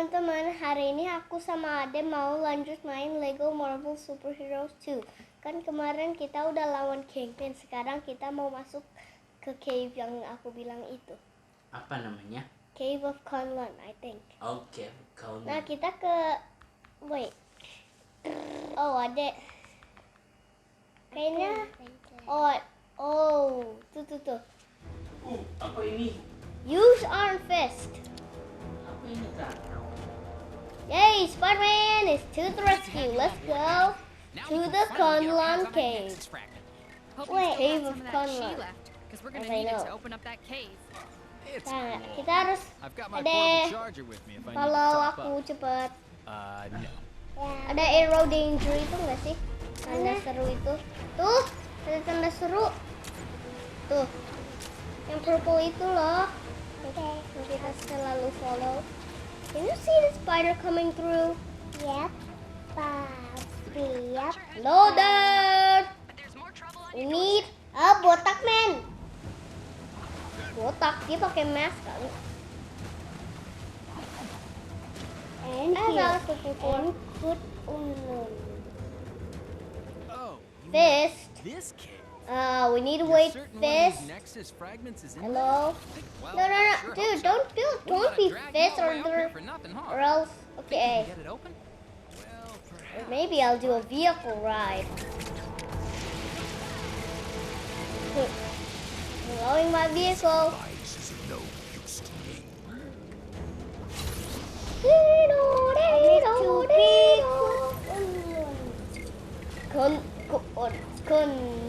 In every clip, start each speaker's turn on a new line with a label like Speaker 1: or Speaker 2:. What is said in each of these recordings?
Speaker 1: teman-teman, hari ini aku sama Ade mau lanjut main Lego Marvel Super Heroes 2. Kan kemarin kita udah lawan Kingpin, sekarang kita mau masuk ke cave yang aku bilang itu.
Speaker 2: Apa namanya?
Speaker 1: Cave of Kunlun, I think.
Speaker 2: Oke, Kunlun.
Speaker 1: Nah, kita ke... Wait. Oh, Ade. Kayaknya... Oh, tuh.
Speaker 2: Apa ini?
Speaker 1: Use Iron Fist.
Speaker 2: Apa ini, Kak?
Speaker 1: Yay, Spider-Man is to the rescue. Let's go to the Kunlun Cave. Wait, Cave of Kunlun. As I know. Nah, kita harus kalau aku cepet. Ada arrow danger itu nggak sih? Tanda seru itu. Tuh, ada tanda seru. Tuh, yang purple itu loh. Oke, kita selalu follow. Can you see the spider coming through? Yep. Yep. Loaded. We need a botak man. Botak, dia pakai mask kali. And here, and put fist. We need to wait fist. Hello? No, dude, don't be fist or else. Okay. Or maybe I'll do a vehicle ride. Blowing my vehicle.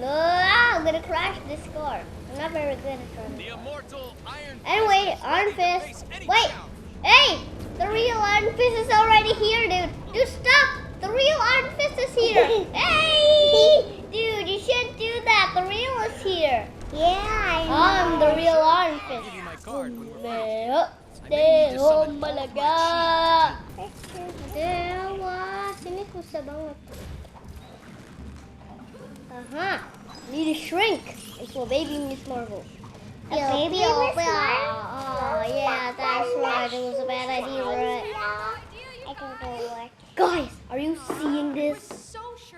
Speaker 1: I'm gonna crash this car. I'm not very good at driving. Anyway, Iron Fist. Wait! Hey! The real Iron Fist is already here, dude. Dude, stop! The real Iron Fist is here. Hey! Dude, you shouldn't do that. The real is here. Yeah, I'm the real Iron Fist. Dehom malaga. Dewa, sini susah banget. Need to shrink into a baby Miss Marvel. Yeah, baby Miss Marvel? Oh, yeah, that's right. It was a bad idea, right? I don't know what. Guys, are you seeing this?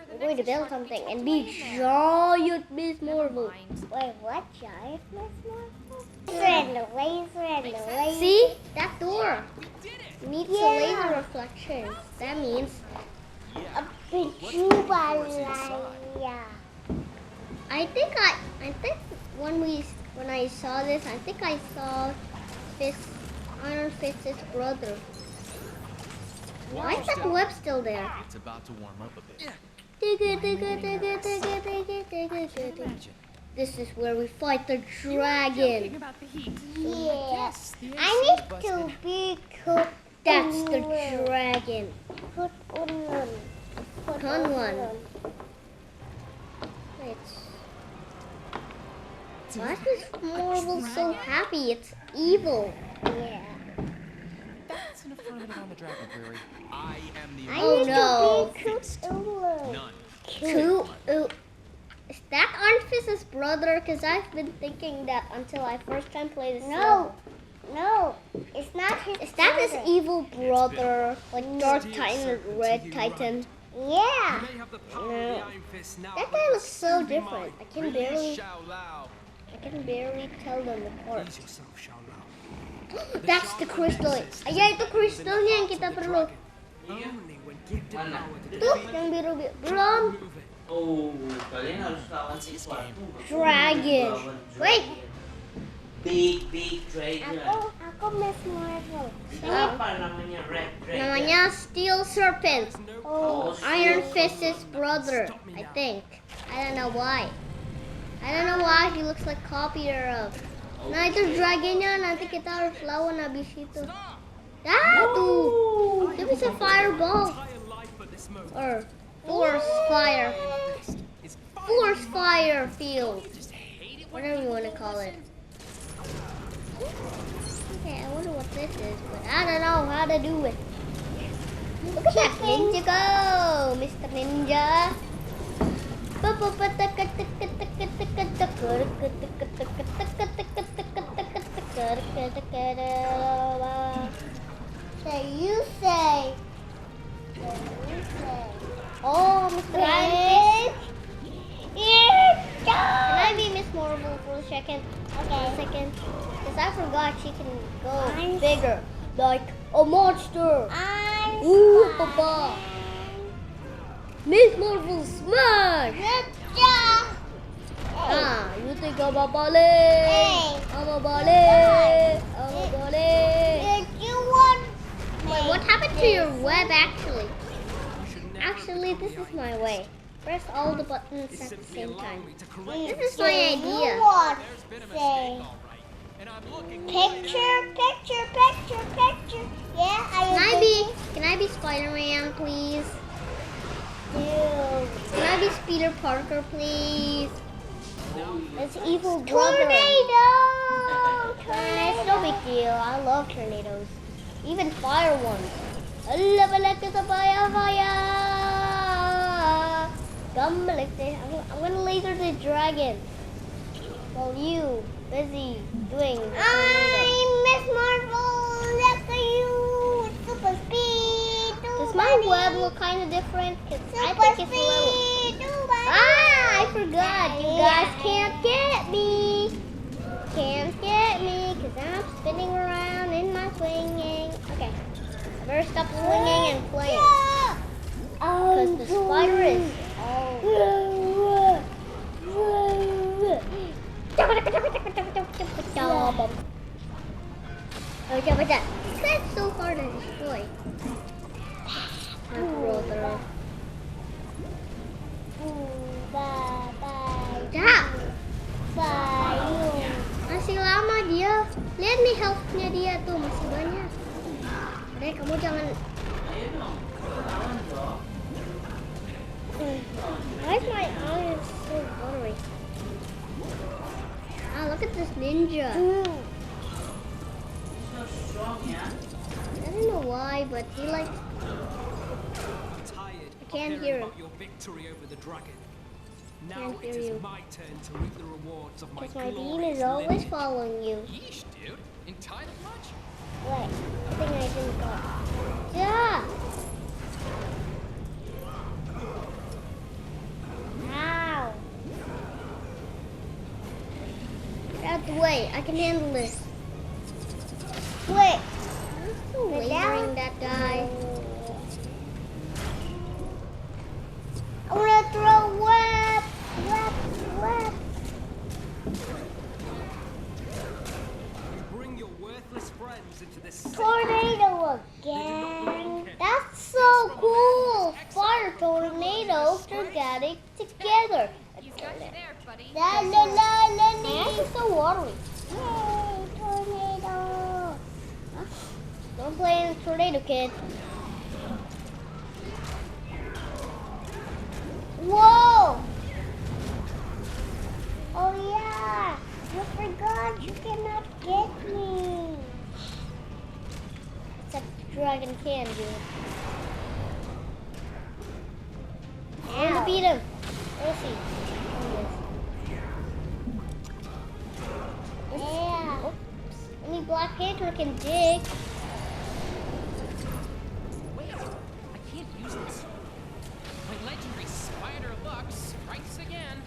Speaker 1: We're going to build something and be giant Miss Marvel. Wait, what? Giant Miss Marvel? Laser. See? That door needs a laser reflection. That means a big I think when I saw this, I think I saw Iron Fist's brother. Why is that web still there?
Speaker 3: It's about to warm up a bit.
Speaker 1: This is where we fight the dragon. Yeah. I need to be cooked. That's the dragon. Kunlun. Why is Marvel so happy? It's evil. Yeah.
Speaker 3: That's enough commenting on the dragon theory. I am the
Speaker 1: Is that Iron Fist's brother? Because I've been thinking that until I first time played this. No, it's not his. Is that his evil brother, like Dark Titan or Red Titan? Yeah. No. That guy looks so different. I can barely tell them apart. That's the crystal. Ya, itu kristalnya yang kita perlu.
Speaker 2: Mana?
Speaker 1: Tuh, yang biru. Belum.
Speaker 2: Oh, kalian harus lawan sesuatu.
Speaker 1: Dragon. Wait.
Speaker 2: Big dragon.
Speaker 1: Aku Miss Marvel.
Speaker 2: Apa namanya? Red dragon.
Speaker 1: Namanya Steel Serpent. Iron Fist's brother, I think. I don't know why he looks like copier of. Nah, itu dragonnya, nanti kita harus lawan abis itu. Tuh. Dia bisa fireball. Or force fire field. Whatever you want to call it. Okay, I wonder what this is, but I don't know how to do it. Look at that ninja go, Mr. Ninja. You say. Oh, Mr. Iron Fist. Can I be Miss Marvel for a second? Okay. Because I forgot she can go bigger. Like a monster. Ooh, Papa. Miss Marvel smash. You think I'm a ballet? I'm a ballet. Wait, what happened to your web actually? Actually, this is my way. Press all the buttons at the same time. This is my idea. Picture. Yeah, Can I be Spider-Man, please? Can I be Peter Parker, please? It's evil brother. Tornado! It's no big deal. I love tornadoes. Even fire ones. I'm gonna laser the dragon. While you busy doing the tornado. I'm Miss Marvel. Look at you. Super speed. Does my web look kind of different? I think it's a little... I forgot. You guys can't get me. Because I'm spinning around in my swinging. Okay. I better stop swinging and playing. Because the spider is... That's so hard to destroy. My brother. Masih lama dia. Lihat nih health-nya dia tuh masih banyak. Dek, kamu jangan. Why is my eyes so blurry? Look at this ninja. I don't know why, but he likes. I can't hear him.
Speaker 3: Now it is my turn to reap the rewards of my
Speaker 1: Because my beam is always following you.
Speaker 3: Yeesh, dude. Entitled much?
Speaker 1: Wait, I think I didn't go. Yeah! Ow! Get out the way, I can handle this. Wait! I'm still lasering that guy. I wanna throw web!
Speaker 3: Bring your worthless friends into this
Speaker 1: Tornado again! That's so cool! Fire tornadoes are getting together.
Speaker 4: You got you there, buddy.
Speaker 1: La la la la la! It's so watery. Yay! Tornado! Huh? Don't play in the tornado, kid. Whoa! Oh yeah! You forgot you cannot get me. Except the dragon can do it. I want to beat him. Let's see. Yeah. Oops. Only Black Panther can dig.
Speaker 3: Wait, I can't use this. My legendary spider luck strikes again.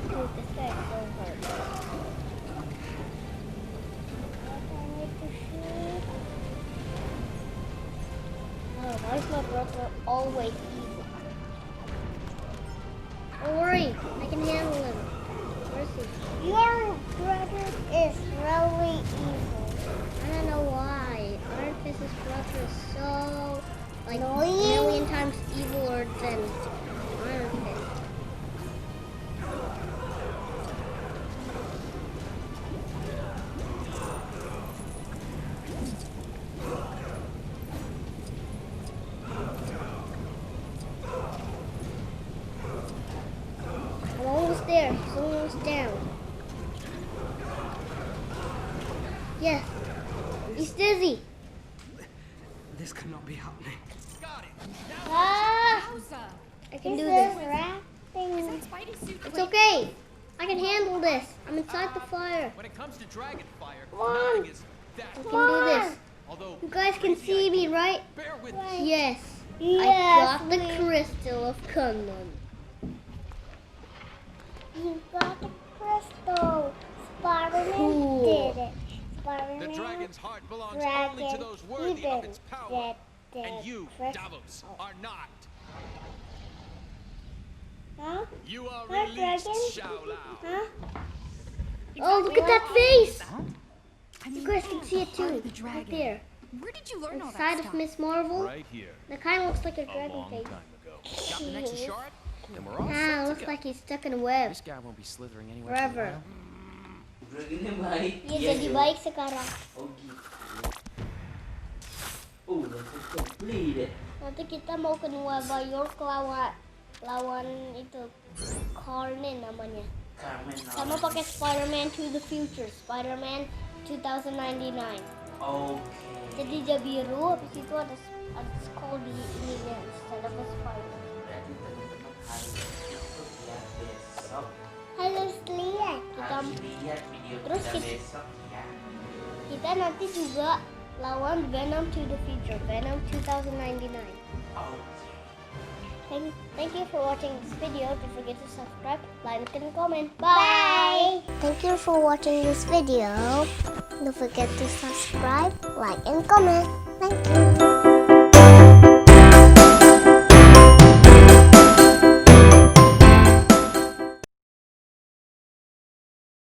Speaker 1: Dude, this guy is so hard. What I need to shoot? Oh, why is my brother always evil? Don't worry, I can handle him. Where's he? Your brother is really evil. I don't know why. Artifice's brother is so, like, a million times eviler than Artifice. I'm almost there. He's almost down. Yes. He's dizzy.
Speaker 3: This cannot be happening.
Speaker 1: Ah,
Speaker 4: Wowza.
Speaker 1: I can do
Speaker 4: Is
Speaker 1: this.
Speaker 4: that
Speaker 5: Wrapping.
Speaker 4: Spidey suit?
Speaker 1: It's okay. I can handle this. I'm inside the fire.
Speaker 3: When it comes to dragon fire,
Speaker 5: Come on.
Speaker 3: nothing is that.
Speaker 1: I can do this.
Speaker 3: Although
Speaker 1: You guys can see me, right?
Speaker 3: bear with
Speaker 5: Right.
Speaker 3: me.
Speaker 1: Yes. I
Speaker 5: Yes,
Speaker 1: got the
Speaker 5: we-
Speaker 1: crystal of Kunlun.
Speaker 5: You got the crystal. Spider-Man
Speaker 1: Cool.
Speaker 5: did it.
Speaker 3: The
Speaker 5: Spider-Man.
Speaker 3: dragon's heart belongs only
Speaker 5: Dragon.
Speaker 3: to those
Speaker 5: You
Speaker 3: worthy of its
Speaker 5: didn't
Speaker 3: power.
Speaker 5: get
Speaker 3: And
Speaker 5: the
Speaker 3: you,
Speaker 5: crystal.
Speaker 3: Davos, are not.
Speaker 5: Huh?
Speaker 3: You are
Speaker 5: Huh,
Speaker 3: released,
Speaker 5: dragon?
Speaker 3: Xiao Lao.
Speaker 5: Huh?
Speaker 1: Oh, look at that face!
Speaker 4: I mean,
Speaker 1: You guys can see it
Speaker 4: part
Speaker 1: too.
Speaker 4: of the
Speaker 1: Right
Speaker 4: dragon.
Speaker 1: there.
Speaker 4: Where did you learn all that
Speaker 1: Inside
Speaker 4: stuff?
Speaker 1: of Miss Marvel.
Speaker 6: Right here,
Speaker 1: That kind of looks like a
Speaker 6: a
Speaker 1: dragon
Speaker 6: long
Speaker 1: face.
Speaker 6: time ago.
Speaker 3: Got the Nexus shard? Then we're all
Speaker 1: Ah,
Speaker 3: set to
Speaker 1: looks
Speaker 3: go.
Speaker 1: like he's stuck in a web.
Speaker 3: This guy won't be slithering anywhere for a
Speaker 1: Forever.
Speaker 3: while.
Speaker 2: Dragonnya baik.
Speaker 1: Iya
Speaker 2: Iya,
Speaker 1: jadi
Speaker 2: Jo.
Speaker 1: baik sekarang.
Speaker 2: Oh gitu. Oh, udah complete.
Speaker 1: Nanti kita mau ke Nueva York lawan itu Carmen namanya.
Speaker 2: Carmen.
Speaker 1: Sama pakai Spider-Man to the Future, Spider-Man 2099.
Speaker 2: Oke.
Speaker 1: Jadi dia biru, habis itu ada skull di ininya instead of a spider.
Speaker 2: Berarti teman-teman harus ikut ya besok.
Speaker 5: Harus lihat.
Speaker 2: Harus lihat video
Speaker 1: Terus
Speaker 2: kita
Speaker 1: kita-
Speaker 2: besok ya.
Speaker 1: Kita nanti juga lawan Venom to the Future, Venom 2099.
Speaker 2: Oh.
Speaker 1: Thank you for watching this video. Don't forget to subscribe, like, and comment.
Speaker 5: Bye. Thank you for watching this video. Don't forget to subscribe, like, and comment. Thank you.